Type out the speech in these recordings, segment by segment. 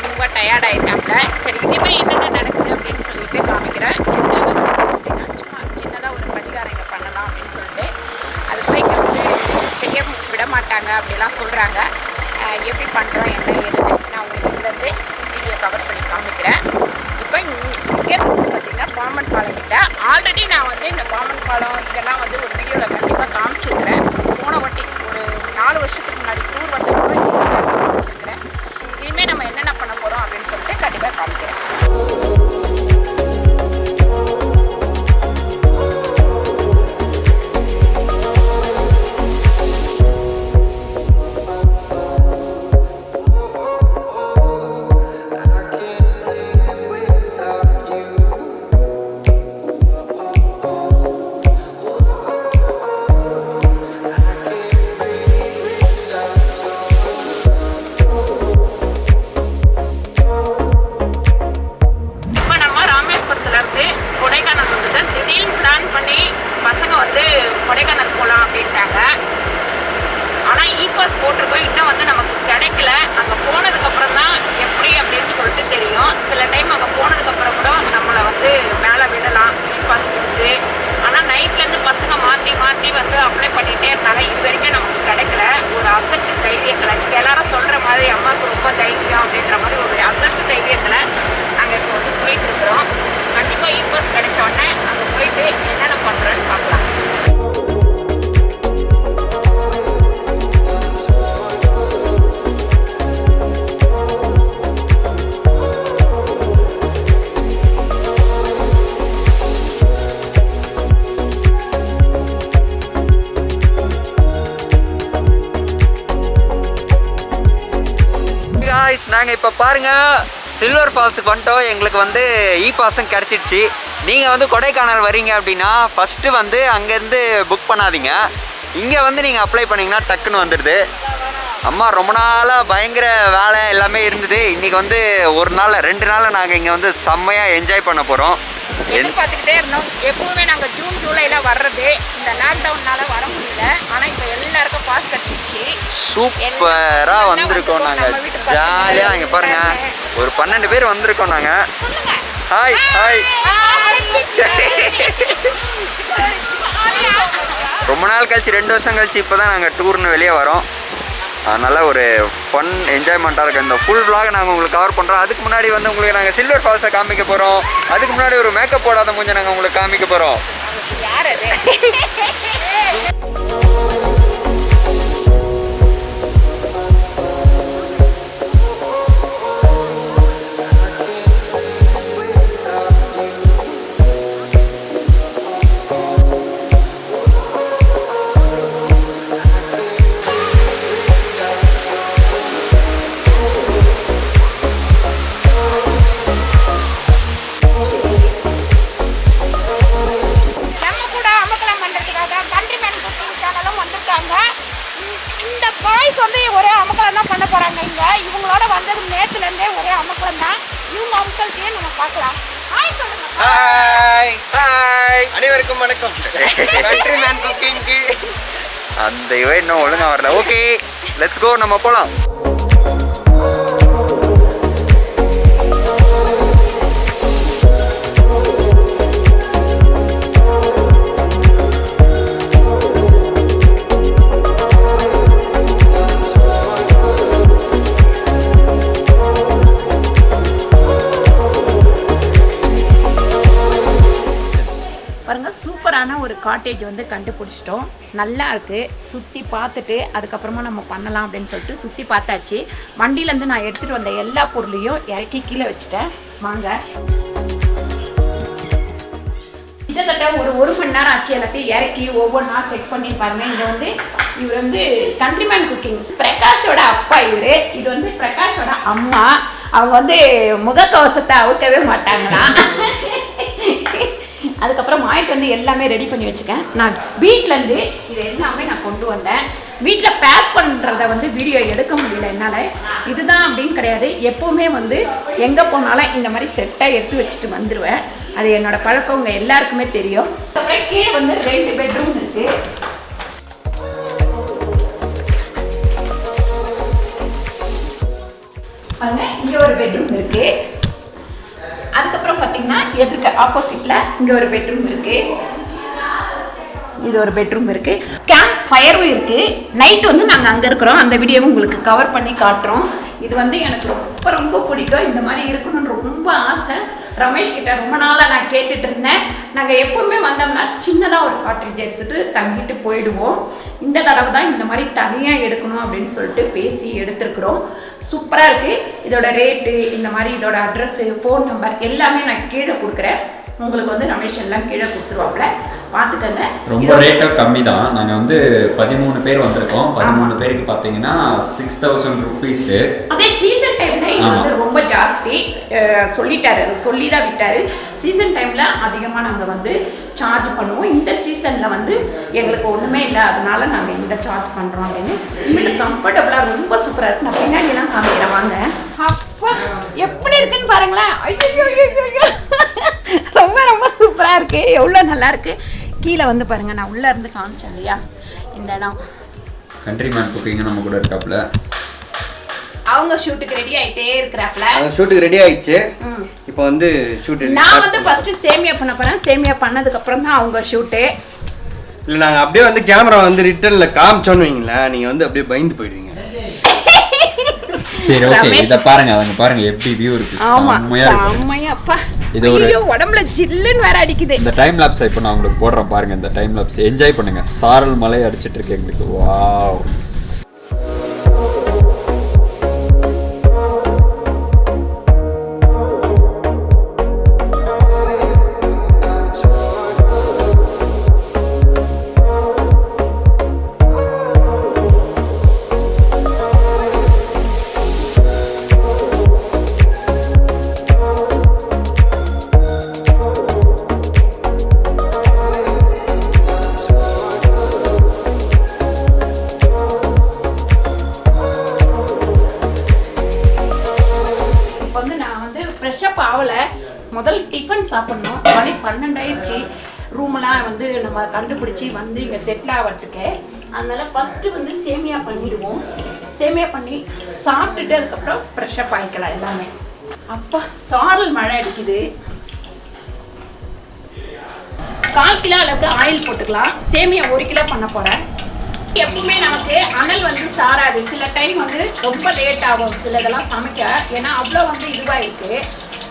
ரொம்ப டயர்ட் ஆகிட்டாங்க. சரி இனிமேல் என்னென்ன நடக்குது அப்படின்னு சொல்லிட்டு காமிக்கிறேன். அப்படின்னா சும்மா சின்னதாக ஒரு பரிகாரம் இங்கே பண்ணலாம் அப்படின்னு சொல்லிட்டு அதுக்குள்ளே இங்கே வந்து செய்ய விட மாட்டாங்க அப்படிலாம் சொல்கிறாங்க. எப்படி பண்ணுறோம் என்ன ஏதுன்னு நான் உங்களுக்கு இதுலேருந்து வீடியோ கவர் பண்ணி காமிக்கிறேன். இப்போ இங்கே பார்த்திங்கன்னா பாம்பன் பாலம் கிட்ட ஆல்ரெடி நான் வந்து இந்த பாம்பன் பாலம் இதெல்லாம் வந்து ஒரு வீடியோவில் கண்டிப்பாக காமிச்சிருக்கிறேன். போன வாட்டி ஒரு 4 வருஷத்துக்கு முன்னாடி டூர் வந்து கூட காமிச்சிருக்கிறேன். இனிமேல் நம்ம என்னென்ன பண்ண போகிறோம் அப்படின்னு சொல்லிட்டு கண்டிப்பாக காமிக்கிறேன். கொடைக்கானல் போகலாம் அப்படின்ட்டாங்க. ஆனால் இ-பாஸ் போட்டிருக்கோம், இன்னும் வந்து நமக்கு கிடைக்கல. அங்கே போனதுக்கப்புறம் தான் எப்படி அப்படின்னு சொல்லிட்டு தெரியும். சில டைம் அங்கே போனதுக்கப்புறம் கூட நம்மளை வந்து மேலே விடலாம் இ-பாஸ் கொடுத்து. ஆனால் நைட்லேருந்து பசங்க மாற்றி மாற்றி வந்து அப்ளை பண்ணிகிட்டே இருந்தாங்க. இது வரைக்கும் நமக்கு கிடைக்கல. ஒரு அசட்டு தைரியத்தில் நீங்கள் எல்லாரும் சொல்கிற மாதிரி அம்மாவுக்கு ரொம்ப தைரியம் அப்படின்ற மாதிரி ஒரு அசட்டு தைரியத்தில் நாங்கள் இப்போ வந்து போயிட்டுருக்குறோம். கண்டிப்பாக இ-பாஸ் கிடைச்ச உடனே அங்கே போயிட்டு என்னென்ன பண்ணுறோன்னு பார்க்கலாம். நாங்கள் இப்போ பாருங்கள் சில்வர் ஃபால்ஸுக்கு வந்துட்டோம். எங்களுக்கு வந்து இ-பாஸும் கிடச்சிடுச்சு. நீங்கள் வந்து கொடைக்கானல் வரீங்க அப்படின்னா ஃபஸ்ட்டு வந்து அங்கேருந்து புக் பண்ணாதீங்க. இங்கே வந்து நீங்கள் அப்ளை பண்ணிங்கன்னா டக்குன்னு வந்துடுது. அம்மா ரொம்ப நாளாக பயங்கர வேலை எல்லாமே இருந்தது. இன்றைக்கி வந்து ஒரு நாள் 2 நாள் நாங்கள் இங்கே வந்து செம்மையாக என்ஜாய் பண்ண போகிறோம். எதிர்பார்த்துக்கிட்டே இருந்தோம். எப்பவுமே நாங்கள் ஜூன் ஜூலையில் வர்றது, இந்த லாக்டவுன்னால வர முடியல. ஆனால் இப்போ எல்லாருக்கும் பாஸ் கிடச்சிச்சு. சூப்பராக வந்திருக்கோம். நாங்கள் ஜாலியாக இங்கே பாருங்கள் ஒரு 12 பேர் வந்திருக்கோம். நாங்கள் ஹாய் ஹாய் ரொம்ப நாள் கழிச்சு 2 வருஷம் கழிச்சு இப்போ தான் நாங்கள் டூர்னு வெளியே வரோம். அதனால் ஒரு ஃபன் என்ஜாய்மெண்ட்டாக இருக்குது. இந்த ஃபுல் vlog நாங்கள் உங்களுக்கு கவர் பண்ணுறோம். அதுக்கு முன்னாடி வந்து உங்களுக்கு நாங்கள் சில்வர் ஃபால்ஸை காமிக்க போகிறோம். அதுக்கு முன்னாடி ஒரு மேக்கப் போடாத மூஞ்ச நாங்கள் உங்களுக்கு காமிக்க போகிறோம். இந்த பாய்ஸ் வந்து ஒரே அமக்கலம் தான் பண்ண போறாங்க. இவங்களோட வந்தது நேற்றுலேருந்தே ஒரே அமக்கலம் தான். இவங்க அமக்கலத்தையே நம்ம பார்க்கலாம். ஹாய் சொல்லுங்க. ஹாய் ஹாய் அனைவருக்கும் வணக்கம். கண்ட்ரிமேன் குக்கிங்க்கு அந்த இவை இன்னும் ஒழுங்காக வரல. ஓகே லெட்ஸ் கோ, நம்ம போகலாம். ஒரு காட்டேஜ் வந்து கண்டுபிடிச்சிட்டோம். நல்லா இருக்குது. சுற்றி பார்த்துட்டு அதுக்கப்புறமா நம்ம பண்ணலாம் அப்படின்னு சொல்லிட்டு சுற்றி பார்த்தாச்சு. வண்டியிலேருந்து நான் எடுத்துகிட்டு வந்த எல்லா பொருளையும் இறக்கி கீழே வச்சுட்டேன். வாங்க. கிட்டத்தட்ட ஒரு மணி நேரம் ஆச்சு எல்லாத்தையும் இறக்கி ஒவ்வொன்றா செட் பண்ணி பாருங்க. இங்கே வந்து இவர் வந்து கண்ட்ரிமேன் குக்கிங் பிரகாஷோட அப்பா. இது வந்து பிரகாஷோட அம்மா. அவங்க வந்து முகக்கவசத்தை அவுக்கவே மாட்டாங்களா. அதுக்கப்புறம் வாங்கிட்டு வந்து எல்லாமே ரெடி பண்ணி வச்சுக்கேன். நான் வீட்டிலேருந்து இது எல்லாமே நான் கொண்டு வந்தேன். வீட்டில் பேக் பண்ணுறத வந்து வீடியோ எடுக்க முடியல என்னால். இதுதான் அப்படின்னு கிடையாது. எப்போவுமே வந்து எங்கே போனாலும் இந்த மாதிரி செட்டாக எடுத்து வச்சுட்டு வந்துடுவேன். அது என்னோடய பழக்கம் உங்கள் எல்லாருக்குமே தெரியும். அப்புறம் கீழே வந்து 2 பெட்ரூம் இருக்குது. பாருங்க இங்க ஒரு பெட்ரூம் இருக்கு. அதுக்கப்புறம் பார்த்தீங்கன்னா எதிர்க்க ஆப்போசிட்ல இங்க ஒரு பெட்ரூம் இருக்கு. இது ஒரு பெட்ரூம் இருக்கு. கேம்ப் ஃபயரும் இருக்கு. நைட் வந்து நாங்கள் அங்கே இருக்கிறோம். அந்த வீடியோவும் உங்களுக்கு கவர் பண்ணி காட்டுறோம். இது வந்து எனக்கு ரொம்ப ரொம்ப பிடிக்கும். இந்த மாதிரி இருக்கணும்னு ரொம்ப ஆசை. ரமேஷ் கிட்ட ரொம்ப நாளாக நான் கேட்டுட்டு இருந்தேன். நாங்கள் எப்பவுமே வந்தோம்னா சின்னதாக ஒரு காட்டேஜ் எடுத்துட்டு தங்கிட்டு போயிடுவோம். இந்த தடவை தான் இந்த மாதிரி தனியாக எடுக்கணும் அப்படின்னு சொல்லிட்டு பேசி எடுத்துருக்குறோம். சூப்பராக இருக்குது. இதோட ரேட்டு, இந்த மாதிரி இதோட அட்ரஸ்ஸு, ஃபோன் நம்பர் எல்லாமே நான் கீழே கொடுக்குறேன். உங்களுக்கு வந்து ரமேஷ் எல்லாம் கீழே கொடுத்துருவாப்ல, பார்த்துக்கங்க. ரொம்ப ரேட்டாக கம்மி தான். நாங்கள் வந்து 13 பேர் வந்திருக்கோம். 13 பேருக்கு பார்த்தீங்கன்னா 6000 ருபீஸு. அதே சீசன் டைம்ல இது வந்து ரொம்ப ஜாஸ்தி சொல்லிட்டாரு, அது சொல்லி தான் விட்டாரு. சீசன் டைம்ல அதிகமாக நாங்கள் வந்து சார்ஜ் பண்ணுவோம். இந்த சீசனில் வந்து எங்களுக்கு ஒன்றுமே இல்லை, அதனால நாங்கள் இந்த சார்ஜ் பண்ணுறோம் அப்படின்னு. உண்மையில கம்ஃபர்டபுளாக ரொம்ப சூப்பராக இருக்குது. நான் பின்னாடிலாம் காமிக்கிறேன் வாங்க. அப்பா எப்படி இருக்குன்னு பாருங்களேன். ஐயோ ரொம்ப ரொம்ப சூப்பராக இருக்குது. எவ்வளோ நல்லா இருக்குது. கீழே வந்து பாருங்கள், நான் உள்ளே இருந்து காமிச்சேன் இல்லையா இந்த இடம். கண்ட்ரி மேன் குக்கிங் நம்ம கூட இருக்காப்புல. அவங்க ஷூட்டுக்கு ரெடி ஆகிட்டே இருக்கிறாப்புல. அவங்க ஷூட்டுக்கு ரெடி ஆயிடுச்சு. இப்போ வந்து ஷூட் நான் வந்து ஃபர்ஸ்ட் சேமியா பண்ண போகிறேன். சேமியா பண்ணதுக்கப்புறம் தான் அவங்க ஷூட்டு. இல்லை நாங்கள் அப்படியே வந்து கேமரா வந்து ரிட்டர்னில் காமிச்சோன்னு வைங்களேன், நீங்கள் வந்து அப்படியே பயந்து போயிடுவீங்க. சரி ஓகே, இத பாருங்க, அவங்க பாருங்க எப்படி வியூ இருக்கு. செம்மையா இருக்கு. செம்மையா அப்பா. இது ஒரு உடம்புல ஜில்லுன்னு வேற அடிக்குது. இந்த டைம் லாப்ஸ் இப்போ நான் உங்களுக்கு போடுறேன் பாருங்க. இந்த டைம் லாப்ஸ் என்ஜாய் பண்ணுங்க. சாரல் மலை அடிச்சிட்டு இருக்கு எங்களுக்கு. வாவ். முதல் டிஃபன் சாப்பிடணும். மணி 12 ஆயிடுச்சு. ரூமெல்லாம் வந்து நம்ம கண்டுபிடிச்சி வந்து இங்கே செட்டில் ஆகிறதுக்கு. அதனால ஃபஸ்ட்டு வந்து சேமியா பண்ணிடுவோம். சேமியா பண்ணி சாப்பிட்டுட்டு அதுக்கப்புறம் ஃப்ரெஷ்ஷப் ஆகிக்கலாம் எல்லாமே. அப்பா சாரல் மழை அடிக்குது. 1/4 கிலோ அளவுக்கு ஆயில் போட்டுக்கலாம். சேமியா 1 கிலோ பண்ண போகிறேன். எப்பவுமே நமக்கு அனல் வந்து சாராது. சில டைம் வந்து ரொம்ப லேட் ஆகும் சிலதெல்லாம் சமைக்க. ஏன்னா அவ்வளோ வந்து இதுவாக இருக்குது.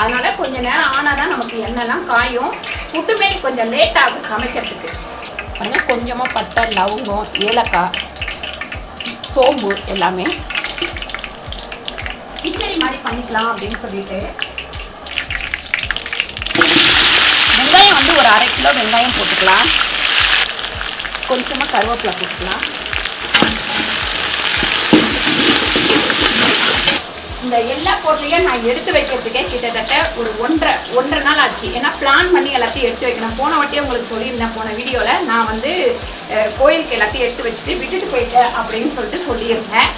அதனால கொஞ்சம் நேரம் ஆனால் தான் நமக்கு எண்ணெய்லாம் காயும். புட்டுமே கொஞ்சம் லேட் ஆகும் சமைக்கிறதுக்கு. அதனால் கொஞ்சமாக பட்டை, லவங்கம், ஏலக்காய், சோம்பு எல்லாமே கிச்சடி மாதிரி பண்ணிக்கலாம் அப்படின்னு சொல்லிட்டு வெங்காயம் வந்து ஒரு 1/2 கிலோ வெங்காயம் போட்டுக்கலாம். கொஞ்சமாக கருவேப்பிலை போட்டுக்கலாம். இந்த எல்லா பொருளையும் நான் எடுத்து வைக்கிறதுக்கே கிட்டத்தட்ட ஒரு ஒன்றரை நாள் ஆச்சு. ஏன்னா பிளான் பண்ணி எல்லாத்தையும் எடுத்து வைக்கணும். போன வாட்டியே உங்களுக்கு சொல்லியிருந்தேன். போன வீடியோவில் நான் வந்து கோயிலுக்கு எல்லாத்தையும் எடுத்து வச்சுட்டு விட்டுட்டு போயிட்டேன் அப்படின்னு சொல்லியிருந்தேன்.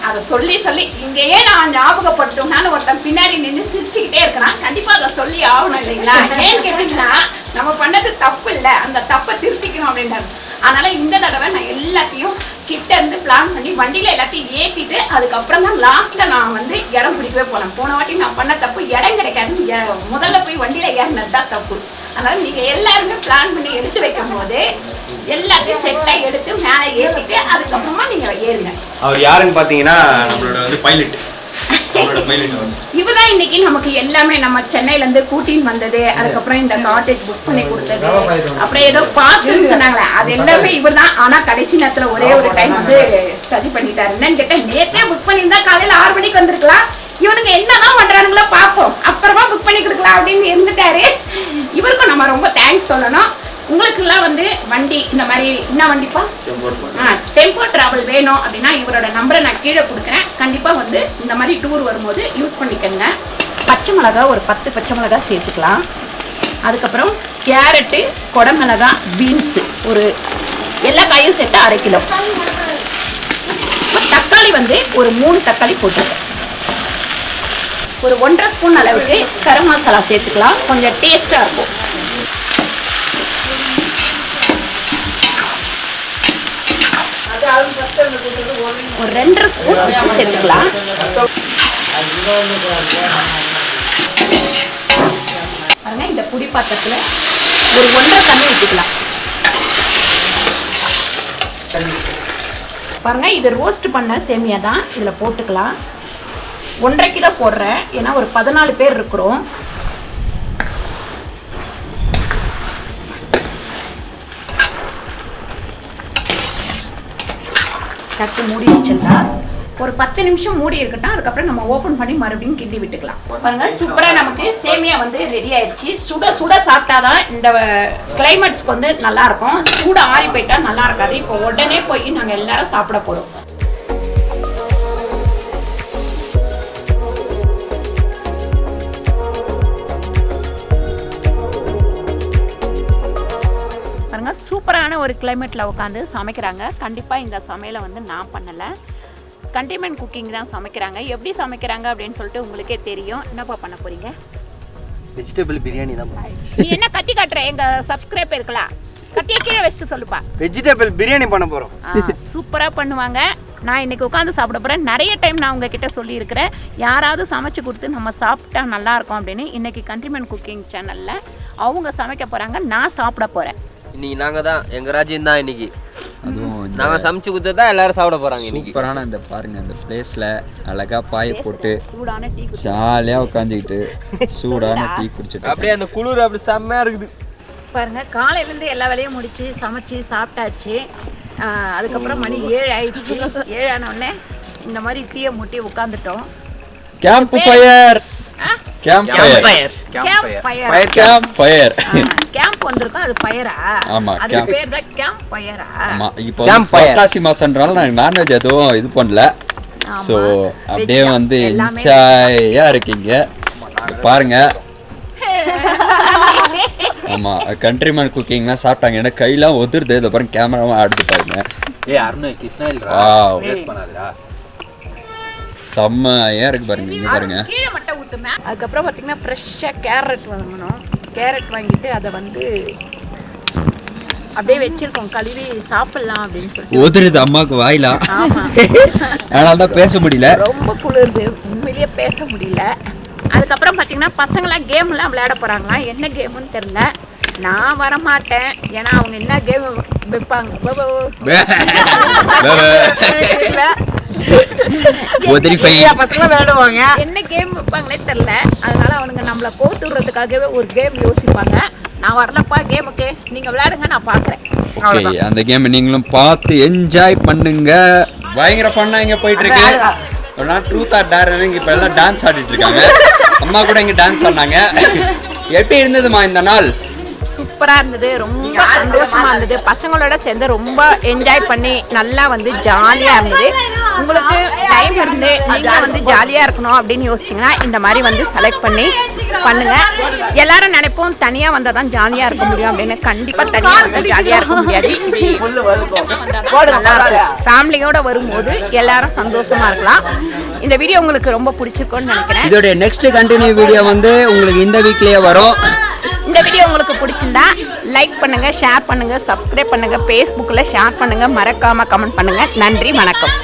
அதை சொல்லி இங்கேயே நான் ஞாபகப்படுத்தோம்னாலும் ஒருத்தன் பின்னாடி நின்று சிரிச்சுக்கிட்டே இருக்கிறான். கண்டிப்பாக அதை சொல்லி ஆகணும் இல்லைங்களா? ஏன்னு கேட்டிங்கன்னா நம்ம பண்ணது தப்பு இல்லை, அந்த தப்பை திருத்திக்கணும் அப்படின்றாங்க. அதனால் இந்த தடவை நான் எல்லாத்தையும் கிட்ட இருந்து பிளான் பண்ணி வண்டியில் எல்லாத்தையும் ஏற்றிட்டு அதுக்கப்புறம் தான் லாஸ்ட்டில் நான் வந்து இடம் பிடிக்கவே போனேன். போன வாட்டி நான் பண்ண தப்பு இடம் கிடைக்காது. முதல்ல போய் வண்டியில் ஏறினது தான் தப்பு. அதனால் நீங்கள் எல்லாருமே பிளான் பண்ணி எடுத்து வைக்கும் போது எல்லாத்தையும் செட்டாக எடுத்து மேலே ஏற்றிட்டு அதுக்கப்புறமா நீங்கள் ஏறுங்க. அவர் யாருன்னு பார்த்தீங்கன்னா நம்மளோட வந்து பைலட். இவர்தான் இன்னைக்கு நமக்கு எல்லாமே. நம்ம சென்னையில இருந்து கூட்டின்னு வந்தது, அதுக்கப்புறம் இந்த காட்டேஜ் புக் பண்ணி கொடுத்தது, அப்புறம் ஏதோ பாஸ்ன்னு சொன்னாங்களே அது எல்லாமே இவர் தான். ஆனா கடைசி நேரத்துல ஒரே ஒரு டைம் வந்து சரி பண்ணிட்டாரு. என்னன்னு கேட்டா நேற்றே புக் பண்ணியிருந்தா காலையில 6 மணிக்கு வந்திருக்கலாம். இவனுக்கு என்னதான் பண்றானுங்களோ பார்ப்போம், அப்புறமா புக் பண்ணி கொடுக்கலாம் அப்படின்னு இருந்துட்டாரு. இவருக்கும் நம்ம ரொம்ப தேங்க்ஸ் சொல்லணும். உங்களுக்குலாம் வந்து வண்டி இந்த மாதிரி என்ன வண்டிப்பா டெம்போ டிராவல் வேணும் அப்படின்னா இவரோட நம்பரை நான் கீழே கொடுக்குறேன். கண்டிப்பாக வந்து இந்த மாதிரி டூர் வரும்போது யூஸ் பண்ணிக்கோங்க. பச்சை மிளகா ஒரு 10 பச்சை மிளகா சேர்த்துக்கலாம். அதுக்கப்புறம் கேரட்டு, குடமிளகா, பீன்ஸு ஒரு எல்லா காயும் சேர்த்து 1/2 கிலோ. தக்காளி வந்து ஒரு 3 தக்காளி போட்டுருக்கேன். ஒரு 1.5 ஸ்பூன் அளவுக்கு கரம் மசாலா சேர்த்துக்கலாம், கொஞ்சம் டேஸ்ட்டாக இருக்கும். ஒரு 2.5 ஸ்பூன் சேர்த்துக்கலாம். பாருங்க இந்த புடி பாத்திரத்தில் ஒரு 1.5 தண்ணி ஊற்றிக்கலாம். பாருங்க இது ரோஸ்ட் பண்ண சேமியா தான், இதில் போட்டுக்கலாம். 1.5 கிலோ போடுறேன், ஏன்னா ஒரு 14 பேர் இருக்கிறோம். தட்டு மூடி வச்சிடலாம். ஒரு 10 நிமிஷம் மூடி இருக்கட்டும். அதுக்கப்புறம் நம்ம ஓப்பன் பண்ணி மறுபடியும் கிண்டி விட்டுக்கலாம். பாருங்க சூப்பராக நமக்கு சேமியா வந்து ரெடி ஆயிடுச்சு. சுட சுட சாப்பிட்டாதான் இந்த கிளைமேட்ஸ்க்கு வந்து நல்லா இருக்கும். சூட ஆறி போயிட்டா நல்லா இருக்காது. இப்போ உடனே போய் நாங்கள் எல்லாரும் சாப்பிட போகிறோம். பாருங்க சூப்பரான ஒரு கிளைமேட்டில் உட்காந்து சமைக்கிறாங்க. கண்டிப்பாக இந்த சமையலை வந்து நான் பண்ணலை, கண்டெய்ன்மெண்ட் குக்கிங் தான் சமைக்கிறாங்க. எப்படி சமைக்கிறாங்க அப்படின்னு சொல்லிட்டு உங்களுக்கே தெரியும். என்னப்பா பண்ண போறீங்க? வெஜிடபிள் பிரியாணி தான். நீ என்ன கத்தி காட்டுற? எங்க சப்ஸ்கிரைப் இருக்கலாம், கத்தியை கீழே வச்சுட்டு சொல்லுப்பா. வெஜிடபிள் பிரியாணி பண்ண போறோம். சூப்பராக பண்ணுவாங்க. நான் இன்னைக்கு உட்காந்து சாப்பிட போறேன். நிறைய டைம் நான் உங்ககிட்ட சொல்லியிருக்கிறேன், யாராவது சமைச்சு கொடுத்து நம்ம சாப்பிட்டா நல்லா இருக்கும் அப்படின்னு. இன்னைக்கு கண்டெய்ன்மெண்ட் குக்கிங் சேனல்ல அவங்க சமைக்க போறாங்க, நான் சாப்பிட போறேன். இன்னைக்கு நாங்க தான், எங்க ராஜ்யம் தான் இன்னைக்கு. அதுவும் நாங்க சமைச்சு கொடுத்தா எல்லாரும் சாப்பிட போறாங்க இன்னைக்கு. சூப்பரான இந்த பாருங்க, இந்த பிளேஸ்ல அழகா பாய போட்டு சூடான டீ ஜாலியா உட்காந்துக்கிட்டு சூடான டீ குடிச்சிட்டு அப்படியே அந்த குளிர் அப்படி செம்மையா இருக்குது. பாருங்க காலையிலேருந்து எல்லா வேலையும் முடிச்சு சமைச்சு சாப்பிட்டாச்சு. அதுக்கப்புறம் மணி 7 ஆயிடுச்சு. 7 ஆன உடனே இந்த மாதிரி டீயை மூட்டி உட்காந்துட்டோம். Camp fire camp fire camp fire camp வந்திருக்கோம். அது ஃபயரா? ஆமா, அது பேர் தான் கேம்ப் ஃபயரா? ஆமா. இப்போ புரட்டாசி மாசம்ன்றனால நாங்க நான்வெஜ் எதுவும் இது பண்ணல. ஸோ அப்படியே வந்து என்ஜாயா இருக்கீங்க பாருங்க. ஆமா, கண்ட்ரிமேன் குக்கிங்லாம் சாப்பிட்டாங்க. ஏன்னா கையெல்லாம் ஒதுருது. இதை பாருங்க, கேமராவும் ஆடுது பாருங்க. செம்மையா இருக்கு பாருங்க. இங்க பாருங்க. அதுக்கப்புறம் பார்த்தீங்கன்னா ஃப்ரெஷ்ஷாக கேரட் வாங்கணும். கேரட் வாங்கிட்டு அதை வந்து அப்படியே வச்சிருக்கோம், கழுவி சாப்பிடலாம் அப்படின்னு சொல்லிட்டு. ஒதுருது அம்மாவுக்கு வாயிலா, அதனால தான் பேச முடியல. ரொம்ப குளிருது, உண்மையிலேயே பேச முடியல. அதுக்கப்புறம் பார்த்தீங்கன்னா பசங்களாம் கேம்லாம் விளையாட போகிறாங்களாம். என்ன கேமுன்னு தெரில, நான் வரமாட்டேன். ஏன்னா அவங்க என்ன கேம் வைப்பாங்க பசங்க விளையாடுவாங்க, என்ன கேம் வைப்பாங்களே தெரியல. அதனால அவனுங்க நம்மளை கோத்து விடுறதுக்காகவே ஒரு கேம் யோசிப்பாங்க. நான் வரலப்பா கேமுக்கு, நீங்க விளையாடுங்க, நான் பாக்குறேன். அந்த கேம் நீங்களும் பார்த்து என்ஜாய் பண்ணுங்க. பயங்கர ஃபன்னா இங்க போயிட்டு இருக்கு. ஒரு நாள் ட்ரூத் ஆர் டேர் இப்ப எல்லாம் டான்ஸ் ஆடிட்டு இருக்காங்க. அம்மா கூட இங்க டான்ஸ் ஆடினாங்க. எப்படி இருந்ததுமா இந்த நாள்? சூப்பரா இருந்தது, ரொம்ப சந்தோஷமா இருந்தது. பசங்களோட சேர்ந்து ரொம்ப என்ஜாய் பண்ணி நல்லா வந்து ஜாலியா இருந்தது. உங்களுக்கு டைம் இருந்து நீங்க வந்து ஜாலியா இருக்கணும் அப்படின்னு யோசிச்சீங்கன்னா இந்த மாதிரி வந்து செலக்ட் பண்ணி பண்ணுங்க. எல்லாரும் நினைப்போம் தனியா வந்தா தான் ஜாலியா இருக்க முடியும் அப்படின்னு. கண்டிப்பா தனியா வந்தா ஜாலியா இருக்க முடியாது. ஃபேமிலியோட வரும்போது எல்லாரும் சந்தோஷமா இருக்கலாம். இந்த வீடியோ உங்களுக்கு ரொம்ப பிடிச்சிருக்கும்னு நினைக்கிறேன். இதோட நெக்ஸ்ட் கண்டினியூ வீடியோ வந்து உங்களுக்கு இந்த வீக்லயே வரும். இந்த வீடியோ உங்களுக்கு பிடிச்சிருந்தா லைக் பண்ணுங்க, ஷேர் பண்ணுங்க, சப்ஸ்கிரைப் பண்ணுங்க, ஃபேஸ்புக்கில் ஷேர் பண்ணுங்க, மறக்காம கமெண்ட் பண்ணுங்க. நன்றி, வணக்கம்.